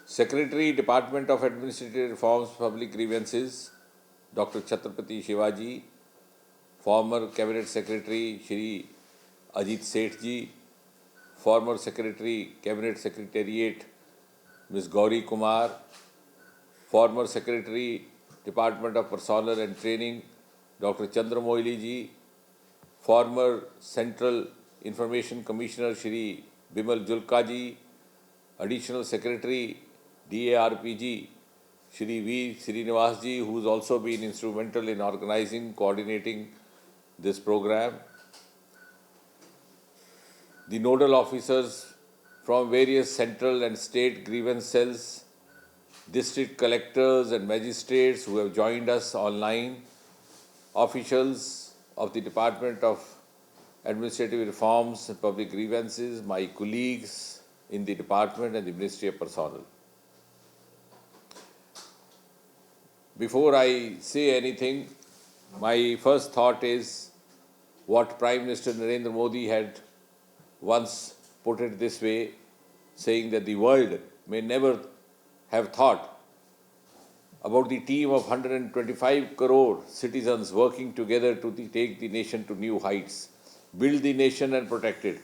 Secretary, Department of Administrative Reforms, Public Grievances, Dr. Chhatrapati Shivaji, former Cabinet Secretary Shri Ajit Seth ji, former Secretary, Cabinet Secretariat Ms. Gauri Kumar, former Secretary, Department of Personnel and Training Dr. Chandra Moili ji, former Central Information Commissioner Shri Bimal Julka ji, Additional Secretary DARPG Shri V. Srinivas ji, who has also been instrumental in organizing, coordinating this program. The nodal officers from various central and state grievance cells, district collectors and magistrates who have joined us online, officials of the Department of Administrative Reforms and Public Grievances, my colleagues in the department and the Ministry of Personnel. Before I say anything, my first thought is what Prime Minister Narendra Modi had once put it this way, saying that the world may never have thought about the team of 125 crore citizens working together to take the nation to new heights, build the nation and protect it.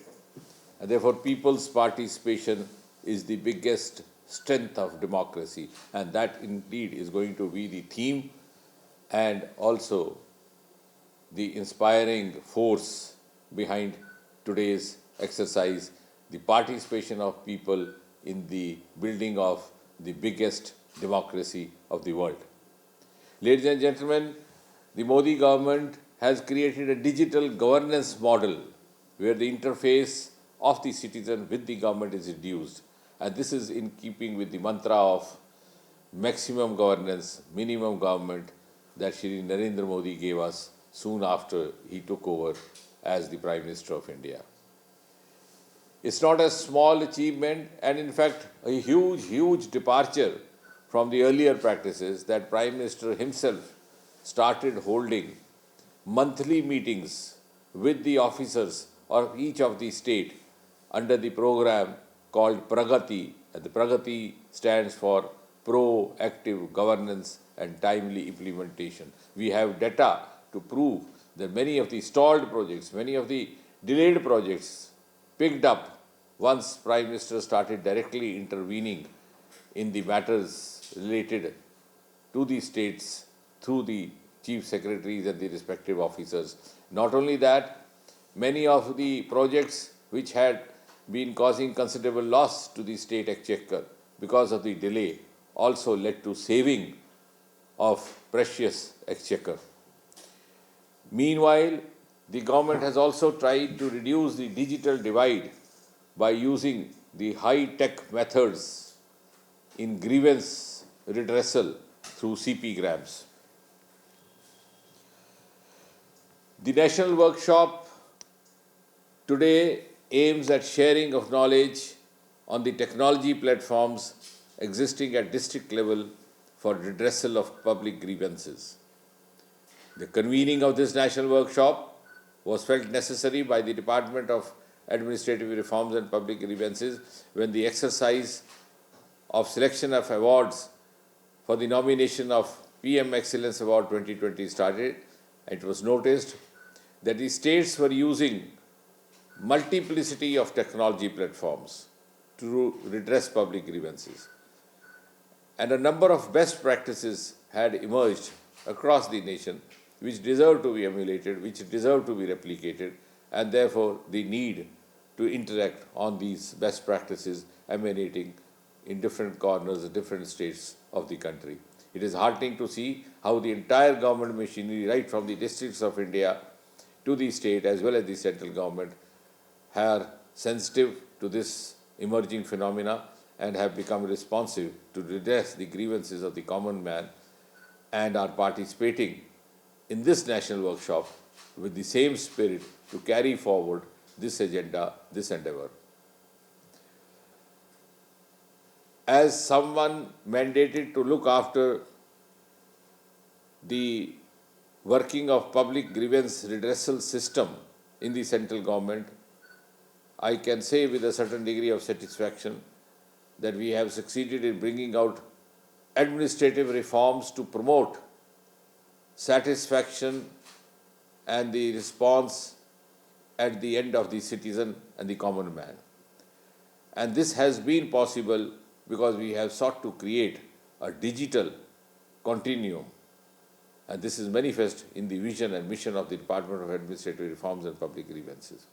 And therefore, people's participation is the biggest strength of democracy. And that indeed is going to be the theme and also the inspiring force behind today's exercise, the participation of people in the building of the biggest democracy of the world. Ladies and gentlemen, the Modi government has created a digital governance model where the interface of the citizen with the government is reduced. And this is in keeping with the mantra of maximum governance, minimum government that Shri Narendra Modi gave us soon after he took over as the Prime Minister of India. It's not a small achievement and in fact a huge departure from the earlier practices that Prime Minister himself started holding monthly meetings with the officers of each of the state under the program called Pragati. And the Pragati stands for Proactive Governance and Timely Implementation. We have data to prove that many of the stalled projects, many of the delayed projects picked up once Prime Minister started directly intervening in the matters related to the states through the chief secretaries and the respective officers. Not only that, many of the projects which had been causing considerable loss to the state exchequer because of the delay also led to saving of precious exchequer. Meanwhile, the government has also tried to reduce the digital divide by using the high-tech methods in grievance redressal through CP-grams. The National Workshop today aims at sharing of knowledge on the technology platforms existing at district level for redressal of public grievances. The convening of this national workshop was felt necessary by the Department of Administrative Reforms and Public Grievances when the exercise of selection of awards for the nomination of PM Excellence Award 2020 started. It was noticed that the states were using multiplicity of technology platforms to redress public grievances. And a number of best practices had emerged across the nation which deserve to be emulated, which deserve to be replicated, and therefore the need to interact on these best practices emanating in different corners, different states of the country. It is heartening to see how the entire government machinery, right from the districts of India to the state as well as the central government, are sensitive to this emerging phenomena and have become responsive to redress the grievances of the common man and are participating in this national workshop with the same spirit to carry forward this agenda, this endeavor. As someone mandated to look after the working of public grievance redressal system in the central government, I can say with a certain degree of satisfaction that we have succeeded in bringing out administrative reforms to promote satisfaction and the response at the end of the citizen and the common man. And this has been possible because we have sought to create a digital continuum. And this is manifest in the vision and mission of the Department of Administrative Reforms and Public Grievances.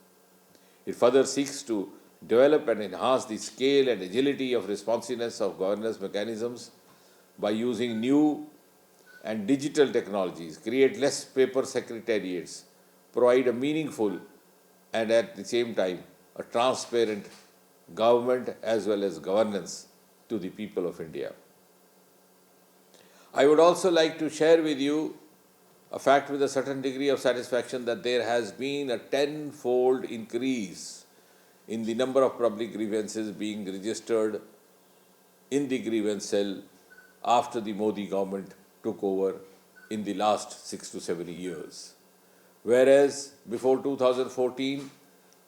It further seeks to develop and enhance the scale and agility of responsiveness of governance mechanisms by using new and digital technologies, create less paper secretariats, provide a meaningful and at the same time a transparent government as well as governance to the people of India. I would also like to share with you a fact with a certain degree of satisfaction that there has been a tenfold increase in the number of public grievances being registered in the grievance cell after the Modi government took over in the last 6 to 7 years. Whereas before 2014,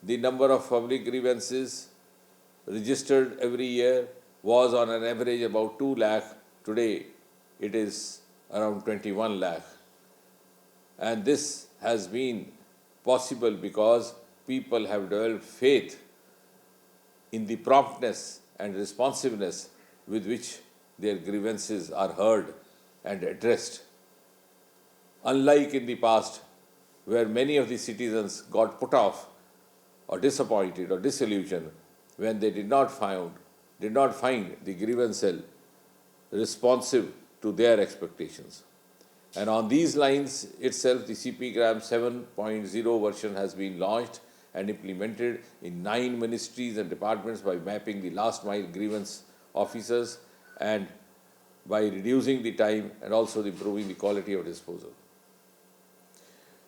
the number of public grievances registered every year was on an average about 2 lakh. Today, it is around 21 lakh. And this has been possible because people have developed faith in the promptness and responsiveness with which their grievances are heard and addressed. Unlike in the past, where many of the citizens got put off or disappointed or disillusioned when they did not find the grievance cell responsive to their expectations. And on these lines itself, the CP-Gram 7.0 version has been launched and implemented in 9 ministries and departments by mapping the last mile grievance officers and by reducing the time and also improving the quality of disposal.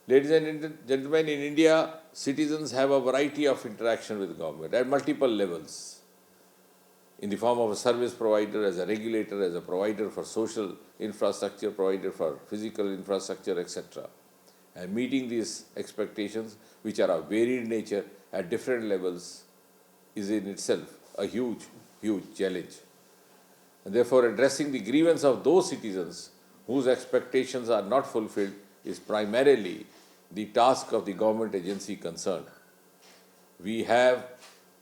Ladies and gentlemen, in India, citizens have a variety of interaction with government at multiple levels, in the form of a service provider, as a regulator, as a provider for social infrastructure, provider for physical infrastructure, etc. And meeting these expectations, which are of varied nature at different levels, is in itself a huge challenge. And therefore, addressing the grievance of those citizens whose expectations are not fulfilled is primarily the task of the government agency concerned. We have,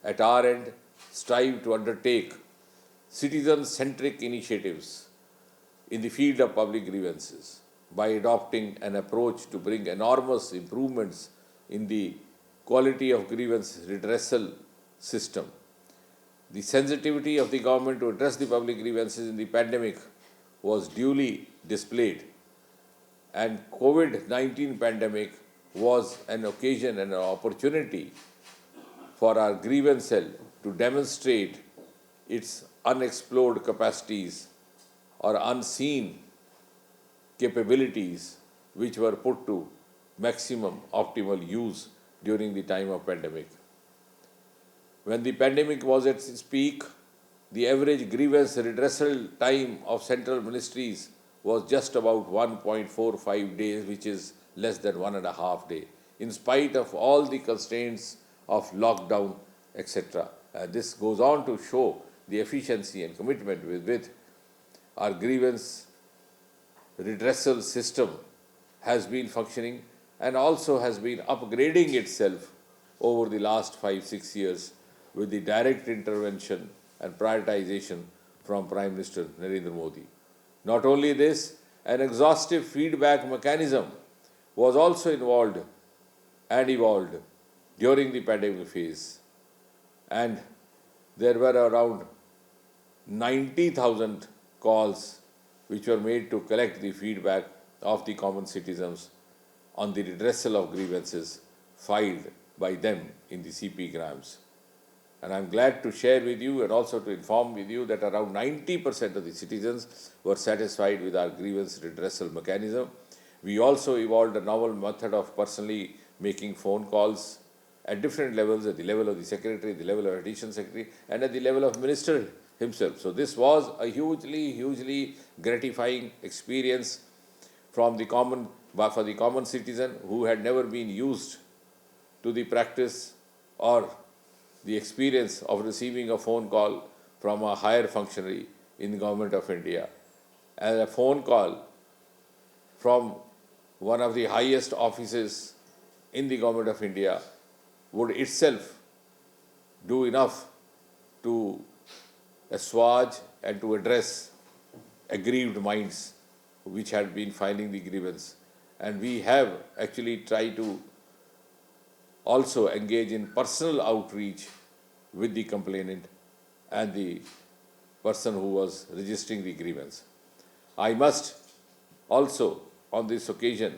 at our end, strived to undertake citizen-centric initiatives in the field of public grievances by adopting an approach to bring enormous improvements in the quality of grievance redressal system. The sensitivity of the government to address the public grievances in the pandemic was duly displayed, and COVID-19 pandemic was an occasion and an opportunity for our grievance cell to demonstrate its unexplored capacities or unseen capabilities which were put to maximum optimal use during the time of pandemic. When the pandemic was at its peak, the average grievance redressal time of central ministries was just about 1.45 days, which is less than 1.5 days, in spite of all the constraints of lockdown, etc. This goes on to show the efficiency and commitment with which our grievance redressal system has been functioning and also has been upgrading itself over the last 5-6 years with the direct intervention and prioritization from Prime Minister Narendra Modi. Not only this, an exhaustive feedback mechanism was also involved and evolved during the pandemic phase, and there were around 90,000 calls which were made to collect the feedback of the common citizens on the redressal of grievances filed by them in the CP-Grams. And I'm glad to share with you and also to inform with you that around 90% of the citizens were satisfied with our grievance redressal mechanism. We also evolved a novel method of personally making phone calls at different levels, at the level of the secretary, the level of additional secretary, and at the level of minister himself. So this was a hugely gratifying experience for the common citizen who had never been used to the practice or the experience of receiving a phone call from a higher functionary in the Government of India, and a phone call from one of the highest offices in the Government of India would itself do enough to assuage and to address aggrieved minds which had been filing the grievance. And we have actually tried to also engage in personal outreach with the complainant and the person who was registering the grievance. I must also, on this occasion,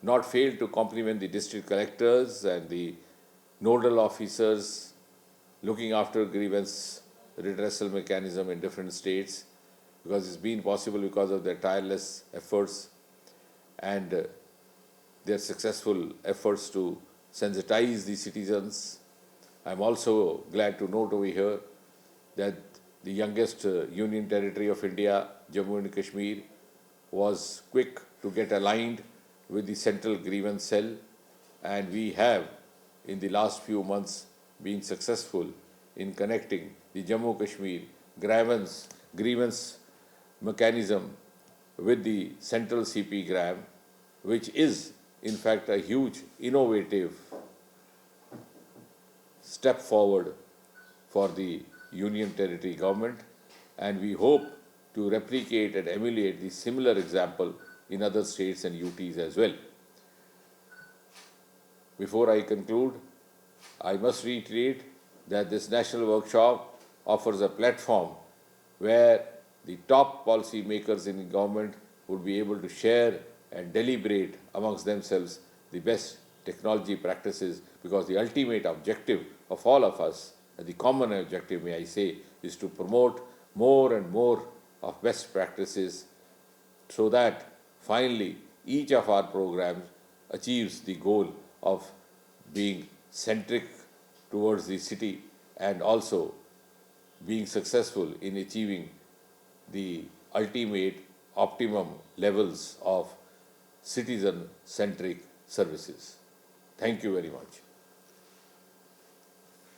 not fail to compliment the district collectors and the nodal officers looking after grievance redressal mechanism in different states, because it's been possible because of their tireless efforts and their successful efforts to sensitize the citizens. I'm also glad to note over here that the youngest Union Territory of India, Jammu and Kashmir, was quick to get aligned with the Central Grievance Cell, and we have, in the last few months, been successful in connecting the Jammu Kashmir grievance mechanism with the Central CP Gram, which is in fact a huge innovative step forward for the Union Territory government, and we hope to replicate and emulate the similar example in other states and UTs as well. Before I conclude, I must reiterate that this national workshop offers a platform where the top policy makers in the government would be able to share and deliberate amongst themselves the best technology practices, because the ultimate objective of all of us, and the common objective, may I say, is to promote more and more of best practices so that finally each of our programs achieves the goal of being centric towards the city and also being successful in achieving the ultimate optimum levels of citizen-centric services. Thank you very much.